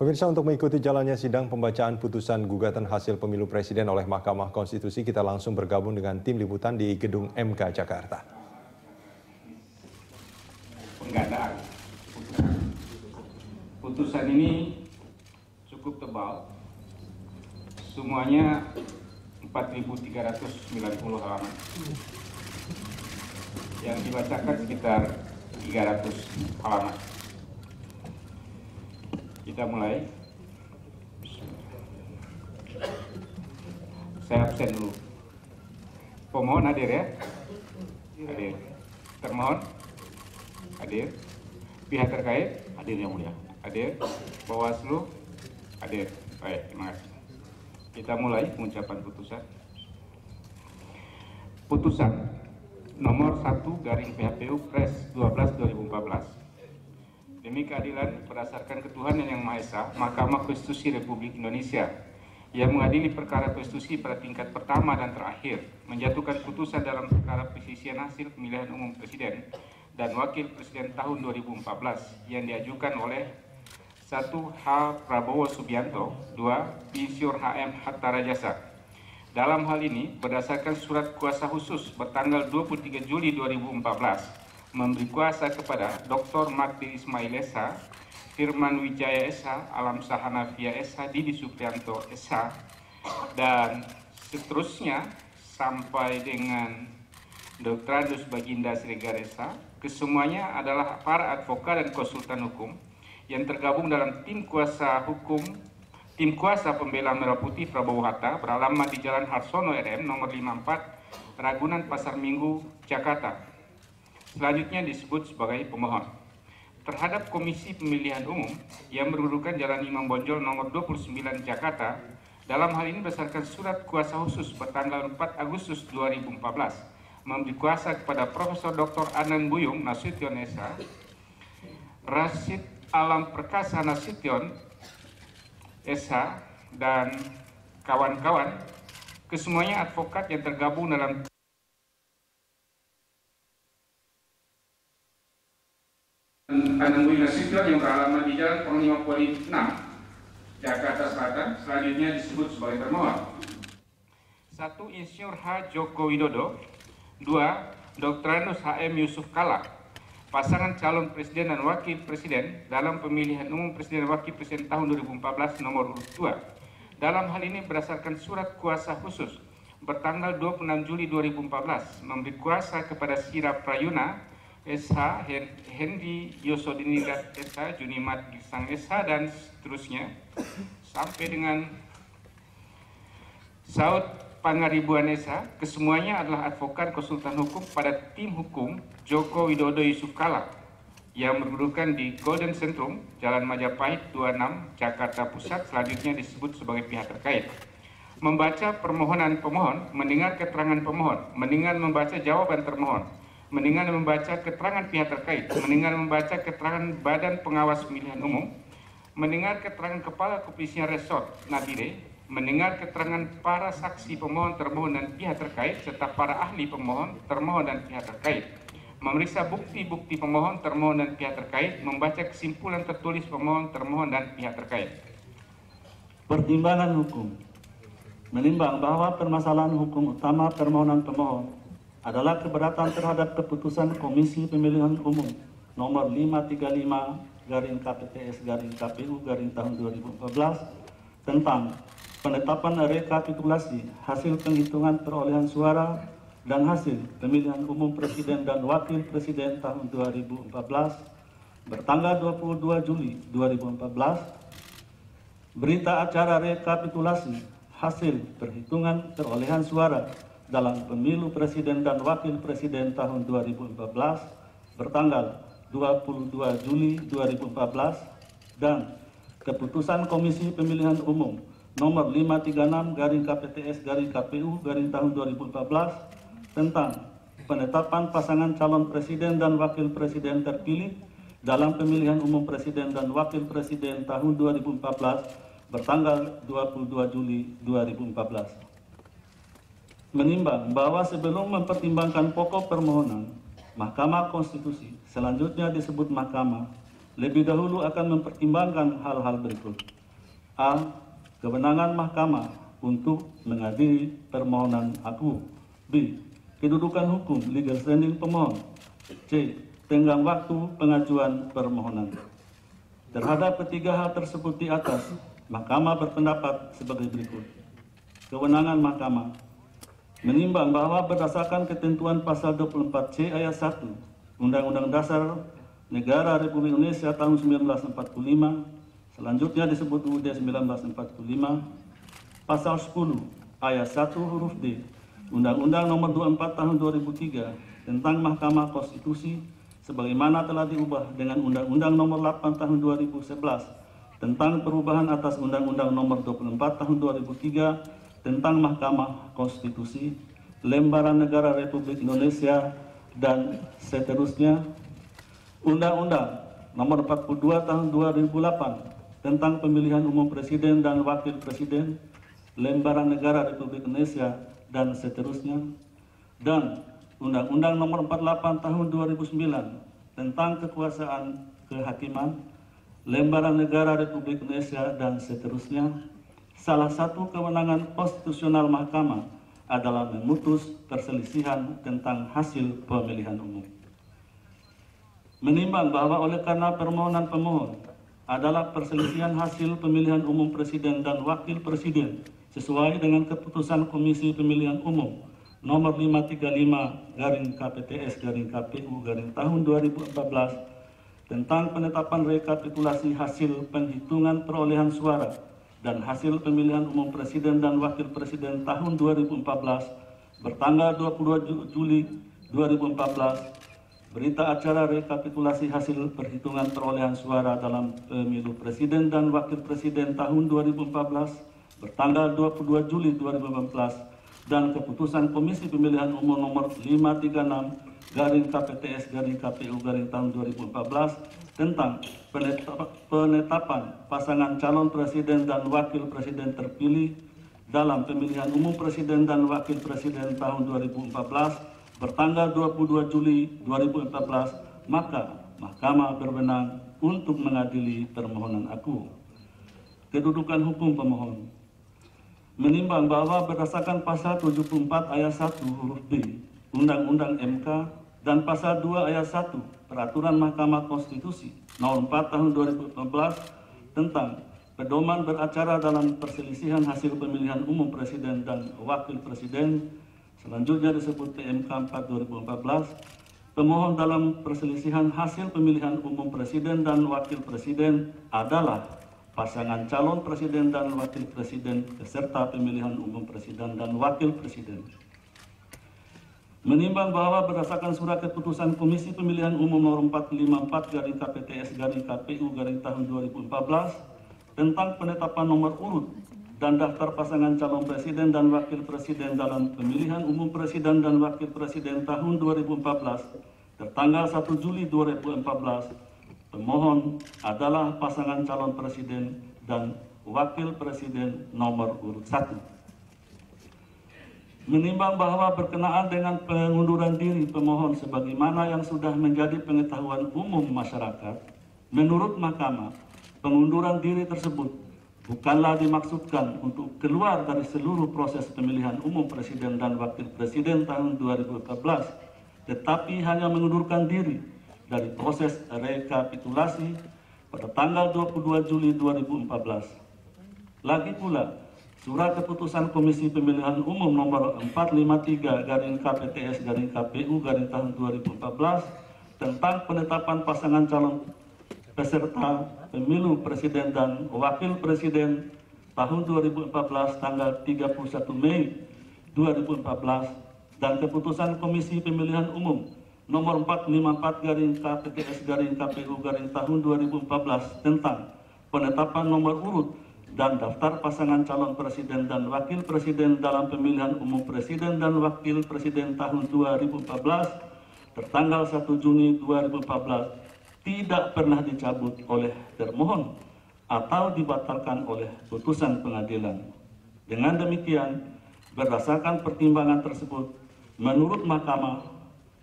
Pemirsa, untuk mengikuti jalannya sidang pembacaan putusan gugatan hasil pemilu presiden oleh Mahkamah Konstitusi, kita langsung bergabung dengan tim liputan di Gedung MK Jakarta. Penggandaan putusan ini cukup tebal, semuanya 4.390 halaman, yang dibacakan sekitar 300 halaman. Kita mulai. Saya absen dulu. Pemohon hadir ya? Hadir. Termohon? Hadir. Pihak terkait? Hadir yang mulia. Hadir. Bawaslu? Hadir. Baik, terima kasih. Kita mulai pengucapan putusan. Putusan nomor 1/PHPU Pres 12/2014. Demi keadilan berdasarkan ketuhanan yang Maha Esa, Mahkamah Konstitusi Republik Indonesia yang mengadili perkara konstitusi pada tingkat pertama dan terakhir menjatuhkan putusan dalam perkara perselisihan hasil pemilihan umum presiden dan wakil presiden tahun 2014 yang diajukan oleh 1. H. Prabowo Subianto, 2. Insinyur HM Hatta Rajasa. Dalam hal ini, berdasarkan surat kuasa khusus bertanggal 23 Juli 2014, memberi kuasa kepada Dr. Magdir Ismail SH, Firman Wijaya SH, Alam Sahanafia SH, Didi Suprianto SH, dan seterusnya sampai dengan Dr. Andus Baginda Siregar SH. Kesemuanya adalah para advokat dan konsultan hukum yang tergabung dalam tim kuasa pembela Merah Putih Prabowo Hatta beralamat di Jalan Harsono RM nomor 54 Ragunan Pasar Minggu, Jakarta. Selanjutnya disebut sebagai pemohon. Terhadap Komisi Pemilihan Umum yang berkedudukan Jalan Imam Bonjol nomor 29 Jakarta, dalam hal ini berdasarkan surat kuasa khusus bertanggal 4 Agustus 2014, memberi kuasa kepada Profesor Dr. Anand Buyung Nasution SH, Rashid Alam Perkasa Nasution SH, dan kawan-kawan, kesemuanya advokat yang tergabung dalam Anand Buyung Nasution yang beralamat di Jalan Panglima Polim 6, Jakarta Selatan. Selanjutnya disebut sebagai termohon. 1. Insinyur H. Joko Widodo. 2. Dr. Andus HM Yusuf Kala, pasangan calon presiden dan wakil presiden dalam pemilihan umum presiden dan wakil presiden tahun 2014 nomor urut 2. Dalam hal ini berdasarkan surat kuasa khusus bertanggal 26 Juli 2014 memberi kuasa kepada Sira Prayuna SH, Hendy Yosodinirat SH, Junimat Gisang SH, dan seterusnya sampai dengan Saud Pangaribuan SH. Kesemuanya adalah advokat konsultan hukum pada tim hukum Joko Widodo Yusuf Kala yang berkedudukan di Golden Centrum, Jalan Majapahit 26, Jakarta Pusat. Selanjutnya disebut sebagai pihak terkait. Membaca permohonan pemohon, mendengar keterangan pemohon, mendengar membaca jawaban termohon, mendengar membaca keterangan pihak terkait, mendengar membaca keterangan Badan Pengawas Pemilihan Umum, mendengar keterangan Kepala Kepolisian Resort Nabire, mendengar keterangan para saksi pemohon, termohon, dan pihak terkait, serta para ahli pemohon, termohon, dan pihak terkait, memeriksa bukti-bukti pemohon, termohon, dan pihak terkait, membaca kesimpulan tertulis pemohon, termohon, dan pihak terkait. Pertimbangan hukum menimbang bahwa permasalahan hukum utama permohonan pemohon adalah keberatan terhadap keputusan Komisi Pemilihan Umum nomor 535/KPPS/KPU tahun 2014 tentang penetapan rekapitulasi hasil penghitungan perolehan suara dan hasil pemilihan umum presiden dan wakil presiden tahun 2014 bertanggal 22 Juli 2014, berita acara rekapitulasi hasil perhitungan perolehan suara dalam pemilu presiden dan wakil presiden tahun 2014 bertanggal 22 Juli 2014 dan keputusan Komisi Pemilihan Umum nomor 536/KPTS/KPU tahun 2014 tentang penetapan pasangan calon presiden dan wakil presiden terpilih dalam pemilihan umum presiden dan wakil presiden tahun 2014 bertanggal 22 Juli 2014. Menimbang bahwa sebelum mempertimbangkan pokok permohonan, Mahkamah Konstitusi, selanjutnya disebut Mahkamah, lebih dahulu akan mempertimbangkan hal-hal berikut. A. Kewenangan mahkamah untuk mengadili permohonan aku. B. Kedudukan hukum legal standing pemohon. C. Tenggang waktu pengajuan permohonan. Terhadap ketiga hal tersebut di atas, Mahkamah berpendapat sebagai berikut. Kewenangan Mahkamah menimbang bahwa berdasarkan ketentuan pasal 24C ayat 1 Undang-Undang Dasar Negara Republik Indonesia tahun 1945, selanjutnya disebut UUD 1945, pasal 10 ayat 1 huruf D Undang-Undang Nomor 24 tahun 2003 tentang Mahkamah Konstitusi sebagaimana telah diubah dengan Undang-Undang Nomor 8 tahun 2011 tentang perubahan atas Undang-Undang Nomor 24 tahun 2003 tentang Mahkamah Konstitusi, Lembaran Negara Republik Indonesia, dan seterusnya. Undang-Undang Nomor 42 tahun 2008 tentang Pemilihan Umum Presiden dan Wakil Presiden, Lembaran Negara Republik Indonesia, dan seterusnya. Dan Undang-Undang Nomor 48 tahun 2009 tentang Kekuasaan Kehakiman, Lembaran Negara Republik Indonesia, dan seterusnya. Salah satu kewenangan konstitusional Mahkamah adalah memutus perselisihan tentang hasil pemilihan umum. Menimbang bahwa oleh karena permohonan pemohon adalah perselisihan hasil pemilihan umum presiden dan wakil presiden sesuai dengan keputusan Komisi Pemilihan Umum nomor 535/KPTS/KPU tahun 2014 tentang penetapan rekapitulasi hasil penghitungan perolehan suara dan hasil pemilihan umum presiden dan wakil presiden tahun 2014 bertanggal 22 Juli 2014, berita acara rekapitulasi hasil perhitungan perolehan suara dalam pemilu presiden dan wakil presiden tahun 2014 bertanggal 22 Juli 2014 dan keputusan Komisi Pemilihan Umum nomor 536/KPTS/KPU tahun 2014 tentang penetapan pasangan calon presiden dan wakil presiden terpilih dalam pemilihan umum presiden dan wakil presiden tahun 2014 bertanggal 22 Juli 2014, maka Mahkamah berwenang untuk mengadili permohonan aku. Kedudukan hukum pemohon menimbang bahwa berdasarkan pasal 74 ayat 1 huruf B Undang-Undang MK dan pasal 2 ayat 1 Peraturan Mahkamah Konstitusi Nomor 4 tahun 2015 tentang pedoman beracara dalam perselisihan hasil pemilihan umum presiden dan wakil presiden, selanjutnya disebut PMK 4 2014, pemohon dalam perselisihan hasil pemilihan umum presiden dan wakil presiden adalah pasangan calon presiden dan wakil presiden beserta pemilihan umum presiden dan wakil presiden. Menimbang bahwa berdasarkan surat keputusan Komisi Pemilihan Umum nomor 454/KPTS/KPU tahun 2014 tentang penetapan nomor urut dan daftar pasangan calon presiden dan wakil presiden dalam pemilihan umum presiden dan wakil presiden tahun 2014 tertanggal 1 Juli 2014, pemohon adalah pasangan calon presiden dan wakil presiden nomor urut 1. Menimbang bahwa berkenaan dengan pengunduran diri pemohon sebagaimana yang sudah menjadi pengetahuan umum masyarakat, menurut Mahkamah, pengunduran diri tersebut bukanlah dimaksudkan untuk keluar dari seluruh proses pemilihan umum presiden dan wakil presiden tahun 2014, tetapi hanya mengundurkan diri dari proses rekapitulasi pada tanggal 22 Juli 2014. Lagi pula, Surat Keputusan Komisi Pemilihan Umum nomor 453/KPTS/KPU tahun 2014 tentang penetapan pasangan calon peserta pemilu presiden dan wakil presiden tahun 2014 tanggal 31 Mei 2014 dan Keputusan Komisi Pemilihan Umum nomor 454/KPTS/KPU tahun 2014 tentang penetapan nomor urut dan daftar pasangan calon presiden dan wakil presiden dalam pemilihan umum presiden dan wakil presiden tahun 2014 tertanggal 1 Juni 2014 tidak pernah dicabut oleh termohon atau dibatalkan oleh putusan pengadilan. Dengan demikian, berdasarkan pertimbangan tersebut, menurut Mahkamah,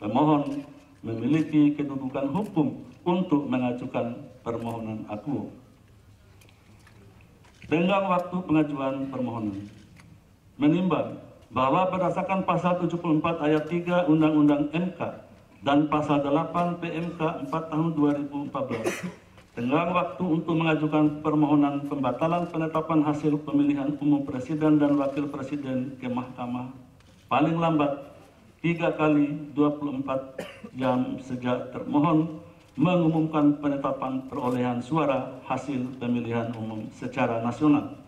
pemohon memiliki kedudukan hukum untuk mengajukan permohonan aku. Tenggang waktu pengajuan permohonan. Menimbang bahwa berdasarkan pasal 74 ayat 3 Undang-Undang MK dan pasal 8 PMK 4 tahun 2014, tenggang waktu untuk mengajukan permohonan pembatalan penetapan hasil pemilihan umum presiden dan wakil presiden ke Mahkamah paling lambat 3 kali 24 jam sejak termohon mengumumkan penetapan perolehan suara hasil pemilihan umum secara nasional.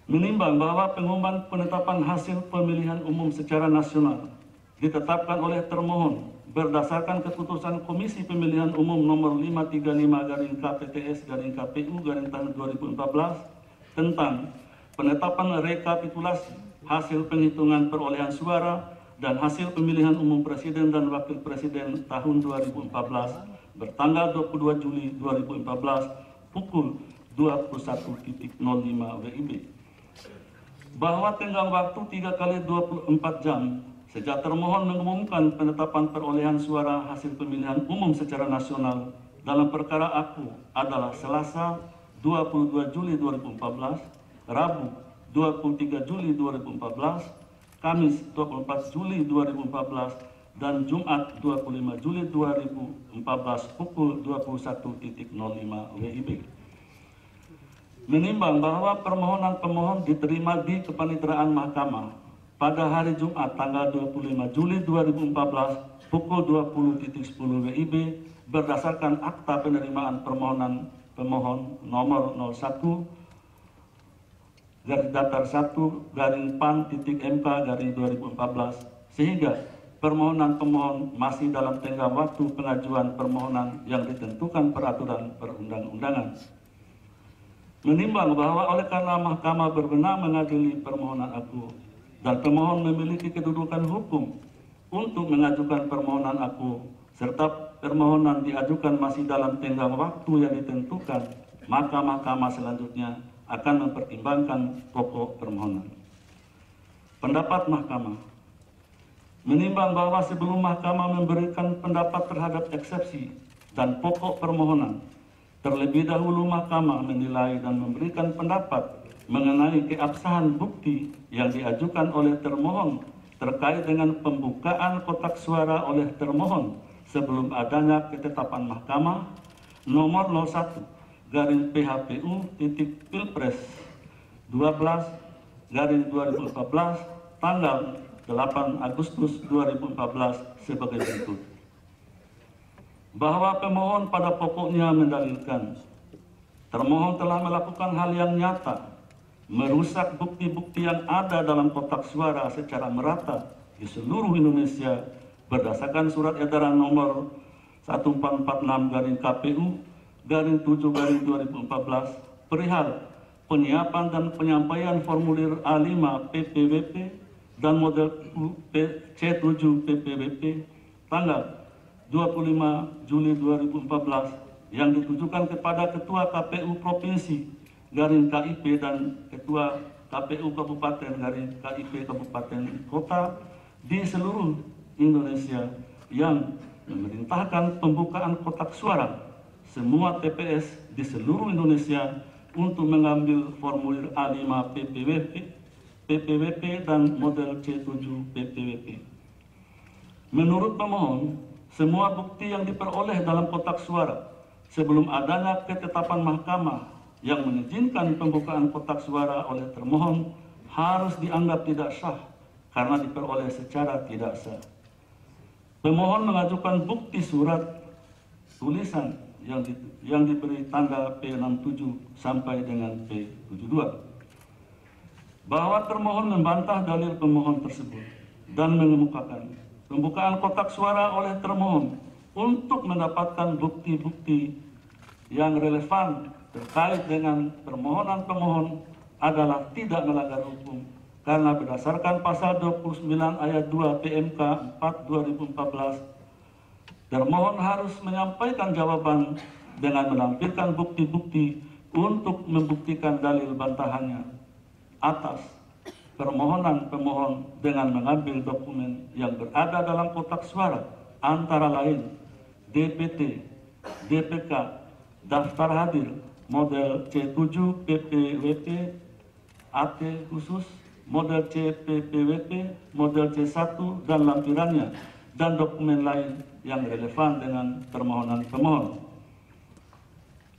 Menimbang bahwa pengumuman penetapan hasil pemilihan umum secara nasional ditetapkan oleh termohon berdasarkan keputusan Komisi Pemilihan Umum nomor 535-KPTS-KPU tahun 2014 tentang penetapan rekapitulasi hasil penghitungan perolehan suara dan hasil pemilihan umum presiden dan wakil presiden tahun 2014 bertanggal 22 Juli 2014 pukul 21.05 WIB. Bahwa tenggang waktu 3 kali 24 jam sejak termohon mengumumkan penetapan perolehan suara hasil pemilihan umum secara nasional dalam perkara aku adalah Selasa 22 Juli 2014, Rabu 23 Juli 2014, Kamis 24 Juli 2014, dan Jumat 25 Juli 2014 pukul 21.05 WIB. Menimbang bahwa permohonan pemohon diterima di kepaniteraan mahkamah pada hari Jumat tanggal 25 Juli 2014 pukul 20.10 WIB berdasarkan akta penerimaan permohonan pemohon nomor 01-1/PAN.MK/2014 sehingga permohonan pemohon masih dalam tenggang waktu pengajuan permohonan yang ditentukan peraturan perundang-undangan. Menimbang bahwa oleh karena mahkamah berwenang mengadili permohonan aku dan pemohon memiliki kedudukan hukum untuk mengajukan permohonan aku serta permohonan diajukan masih dalam tenggang waktu yang ditentukan, maka mahkamah selanjutnya akan mempertimbangkan pokok permohonan. Pendapat mahkamah. Menimbang bahwa sebelum mahkamah memberikan pendapat terhadap eksepsi dan pokok permohonan, terlebih dahulu mahkamah menilai dan memberikan pendapat mengenai keabsahan bukti yang diajukan oleh termohon terkait dengan pembukaan kotak suara oleh termohon sebelum adanya ketetapan mahkamah nomor 01/PHPU.Pilpres 12/2014 tanggal 8 Agustus 2014 sebagai berikut. Bahwa pemohon pada pokoknya mendalilkan termohon telah melakukan hal yang nyata merusak bukti-bukti yang ada dalam kotak suara secara merata di seluruh Indonesia berdasarkan surat edaran nomor 1446/KPU/7/2014 perihal penyiapan dan penyampaian formulir A5 PPWP dan model C7 PPWP tanggal 25 Juli 2014 yang ditujukan kepada Ketua KPU Provinsi (KIP) dan Ketua KPU Kabupaten (KIP) Kabupaten Kota di seluruh Indonesia yang memerintahkan pembukaan kotak suara semua TPS di seluruh Indonesia untuk mengambil formulir A5 PPWP dan model C7 PPWP. Menurut pemohon, semua bukti yang diperoleh dalam kotak suara sebelum adanya ketetapan mahkamah yang mengizinkan pembukaan kotak suara oleh termohon harus dianggap tidak sah karena diperoleh secara tidak sah. Pemohon mengajukan bukti surat tulisan yang diberi tanggal P67 sampai dengan P72. Bahwa termohon membantah dalil pemohon tersebut dan mengemukakan pembukaan kotak suara oleh termohon untuk mendapatkan bukti-bukti yang relevan terkait dengan permohonan pemohon adalah tidak melanggar hukum karena berdasarkan pasal 29 ayat 2 PMK 4/2014 termohon harus menyampaikan jawaban dengan menampilkan bukti-bukti untuk membuktikan dalil bantahannya atas permohonan pemohon dengan mengambil dokumen yang berada dalam kotak suara antara lain DPT, DPK, daftar hadir model C7 PPWP, AT khusus, model C PPWP, model C1 dan lampirannya, dan dokumen lain yang relevan dengan permohonan pemohon.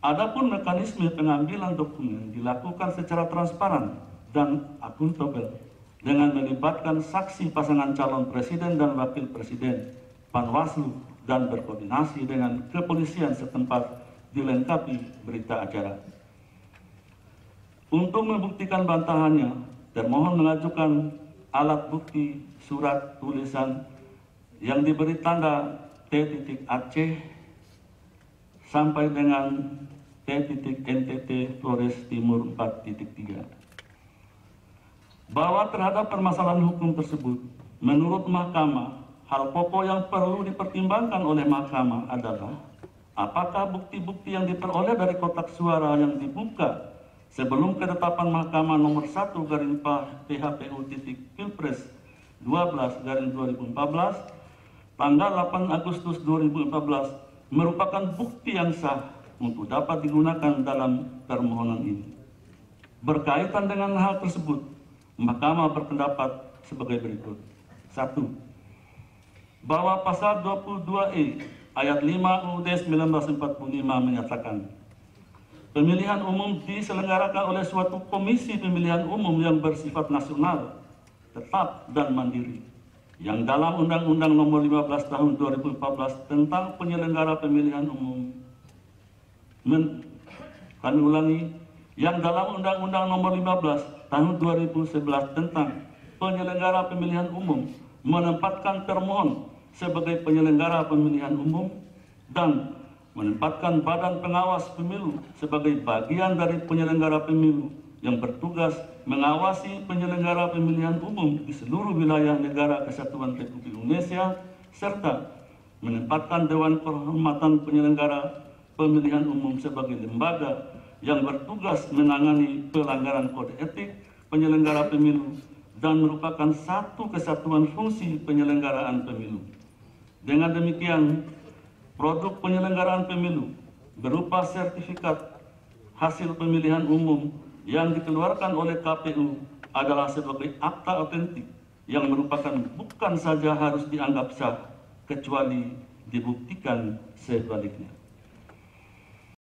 Adapun mekanisme pengambilan dokumen dilakukan secara transparan dan akuntabel dengan melibatkan saksi pasangan calon presiden dan wakil presiden, Panwaslu, dan berkoordinasi dengan kepolisian setempat dilengkapi berita acara. Untuk membuktikan bantahannya, termohon mengajukan alat bukti surat tulisan yang diberi tanda T.AC sampai dengan T.NTT Flores Timur 4.3. Bahwa terhadap permasalahan hukum tersebut, menurut Mahkamah, hal pokok yang perlu dipertimbangkan oleh Mahkamah adalah apakah bukti-bukti yang diperoleh dari kotak suara yang dibuka sebelum ketetapan Mahkamah nomor 1/PHPU.Pilpres 12/2014 tanggal 8 Agustus 2014 merupakan bukti yang sah untuk dapat digunakan dalam permohonan ini. Berkaitan dengan hal tersebut, Mahkamah berpendapat sebagai berikut. 1. Bahwa pasal 22E ayat 5 UUD 1945 menyatakan pemilihan umum diselenggarakan oleh suatu komisi pemilihan umum yang bersifat nasional, tetap dan mandiri, yang dalam Undang-Undang Nomor 15 Tahun 2014 tentang penyelenggara pemilihan umum kami ulangi, yang dalam Undang-Undang Nomor 15 Tahun 2011 tentang penyelenggara pemilihan umum menempatkan termohon sebagai penyelenggara pemilihan umum dan menempatkan Badan Pengawas Pemilu sebagai bagian dari penyelenggara pemilu yang bertugas mengawasi penyelenggara pemilihan umum di seluruh wilayah negara Kesatuan Republik Indonesia serta menempatkan Dewan Kehormatan Penyelenggara Pemilihan Umum sebagai lembaga yang bertugas menangani pelanggaran kode etik penyelenggara pemilu dan merupakan satu kesatuan fungsi penyelenggaraan pemilu. Dengan demikian, produk penyelenggaraan pemilu berupa sertifikat hasil pemilihan umum yang dikeluarkan oleh KPU adalah sebagai akta otentik yang merupakan bukan saja harus dianggap sah, kecuali dibuktikan sebaliknya.